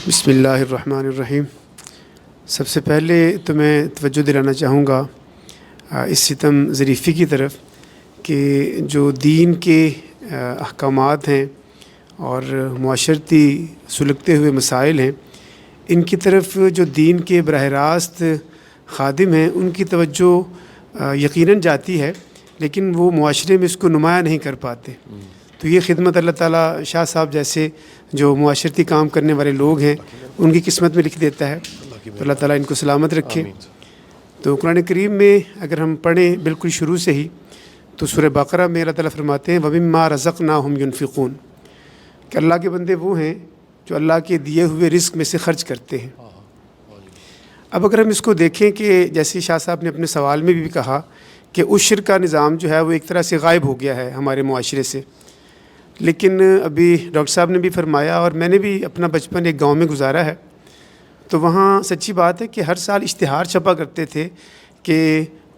بسم اللہ الرحمن الرحیم۔ سب سے پہلے تو میں توجہ دلانا چاہوں گا اس ستم ظریفی کی طرف کہ جو دین کے احکامات ہیں اور معاشرتی سلگتے ہوئے مسائل ہیں، ان کی طرف جو دین کے براہ راست خادم ہیں ان کی توجہ یقیناً جاتی ہے، لیکن وہ معاشرے میں اس کو نمایاں نہیں کر پاتے۔ تو یہ خدمت اللہ تعالیٰ شاہ صاحب جیسے جو معاشرتی کام کرنے والے لوگ ہیں ان کی قسمت میں لکھ دیتا ہے، تو اللہ تعالیٰ ان کو سلامت رکھے۔ تو قرآن کریم میں اگر ہم پڑھیں بالکل شروع سے ہی تو سورہ بقرہ میں اللہ تعالیٰ فرماتے ہیں وَمِمَّا رَزَقْنَاهُمْ يُنْفِقُونَ، کہ اللہ کے بندے وہ ہیں جو اللہ کے دیے ہوئے رزق میں سے خرچ کرتے ہیں۔ اب اگر ہم اس کو دیکھیں کہ جیسے شاہ صاحب نے اپنے سوال میں بھی کہا کہ عشر کا نظام جو ہے وہ ایک طرح سے غائب ہو گیا ہے ہمارے معاشرے سے، لیکن ابھی ڈاکٹر صاحب نے بھی فرمایا اور میں نے بھی اپنا بچپن ایک گاؤں میں گزارا ہے، تو وہاں سچی بات ہے کہ ہر سال اشتہار چھپا کرتے تھے کہ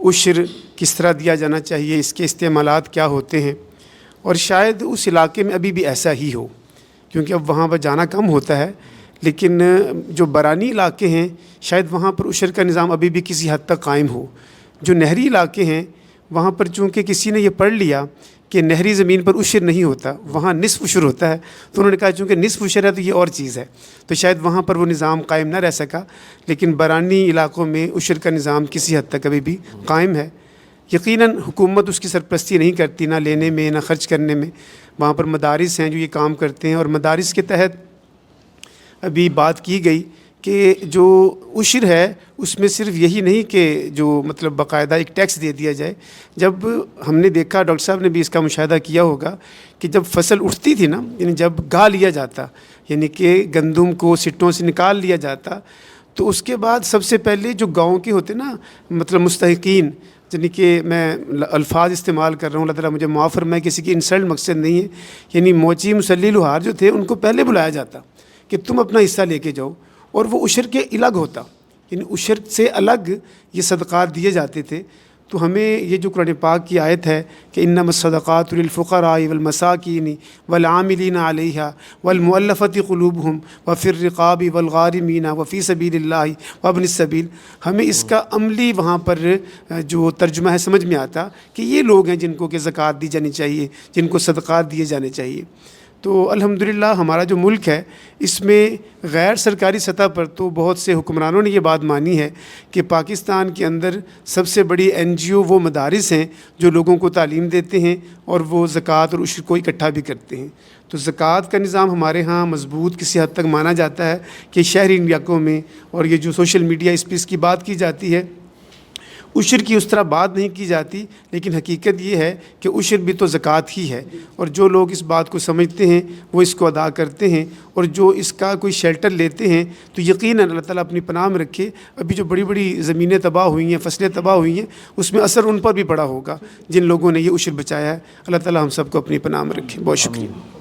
عشر کس طرح دیا جانا چاہیے، اس کے استعمالات کیا ہوتے ہیں، اور شاید اس علاقے میں ابھی بھی ایسا ہی ہو کیونکہ اب وہاں پر جانا کم ہوتا ہے، لیکن جو برانی علاقے ہیں شاید وہاں پر عشر کا نظام ابھی بھی کسی حد تک قائم ہو۔ جو نہری علاقے ہیں وہاں پر چونکہ کسی نے یہ پڑھ لیا کہ نہری زمین پر عشر نہیں ہوتا، وہاں نصف عشر ہوتا ہے، تو انہوں نے کہا چونکہ نصف عشر ہے تو یہ اور چیز ہے، تو شاید وہاں پر وہ نظام قائم نہ رہ سکا، لیکن برانی علاقوں میں عشر کا نظام کسی حد تک ابھی بھی قائم ہے۔ یقیناً حکومت اس کی سرپرستی نہیں کرتی، نہ لینے میں نہ خرچ کرنے میں، وہاں پر مدارس ہیں جو یہ کام کرتے ہیں، اور مدارس کے تحت ابھی بات کی گئی کہ جو عشر ہے اس میں صرف یہی نہیں کہ جو مطلب باقاعدہ ایک ٹیکس دے دیا جائے۔ جب ہم نے دیکھا، ڈاکٹر صاحب نے بھی اس کا مشاہدہ کیا ہوگا کہ جب فصل اٹھتی تھی نا، یعنی جب گا لیا جاتا، یعنی کہ گندم کو سٹوں سے نکال لیا جاتا، تو اس کے بعد سب سے پہلے جو گاؤں کے ہوتے نا مطلب مستحقین، یعنی کہ میں الفاظ استعمال کر رہا ہوں، اللہ تعالیٰ مجھے معاف فرمائے، کسی کی انسلٹ مقصد نہیں ہے، یعنی موچی مسلی لوہار جو تھے ان کو پہلے بلایا جاتا کہ تم اپنا حصہ لے کے جاؤ، اور وہ عشر کے الگ ہوتا، یعنی عشر سے الگ یہ صدقات دیے جاتے تھے۔ تو ہمیں یہ جو قرآن پاک کی آیت ہے کہ انما الصدقات للفقراء والمساکین والعاملین علیہا والمؤلفۃ قلوبہم وفی الرقاب والغارمین وفی سبیل اللہ وابن السبیل، ہمیں اس کا عملی وہاں پر جو ترجمہ ہے سمجھ میں آتا کہ یہ لوگ ہیں جن کو کہ زکوٰۃ دی جانی چاہیے، جن کو صدقات دیے جانے چاہیے۔ تو الحمدللہ ہمارا جو ملک ہے اس میں غیر سرکاری سطح پر تو بہت سے حکمرانوں نے یہ بات مانی ہے کہ پاکستان کے اندر سب سے بڑی NGO وہ مدارس ہیں جو لوگوں کو تعلیم دیتے ہیں اور وہ زکوٰۃ اور عشر کو اکٹھا بھی کرتے ہیں۔ تو زکوٰۃ کا نظام ہمارے ہاں مضبوط کسی حد تک مانا جاتا ہے کہ شہری علاقوں میں، اور یہ جو سوشل میڈیا اس پہ اس کی بات کی جاتی ہے، عشر کی اس طرح بات نہیں کی جاتی، لیکن حقیقت یہ ہے کہ عشر بھی تو زکوٰۃ ہی ہے، اور جو لوگ اس بات کو سمجھتے ہیں وہ اس کو ادا کرتے ہیں، اور جو اس کا کوئی شیلٹر لیتے ہیں تو یقیناً اللہ تعالیٰ اپنی پناہ میں رکھے، ابھی جو بڑی بڑی زمینیں تباہ ہوئی ہیں، فصلیں تباہ ہوئی ہیں، اس میں اثر ان پر بھی پڑا ہوگا جن لوگوں نے یہ عشر بچایا ہے۔ اللہ تعالیٰ ہم سب کو اپنی پناہ میں رکھے۔ بہت شکریہ۔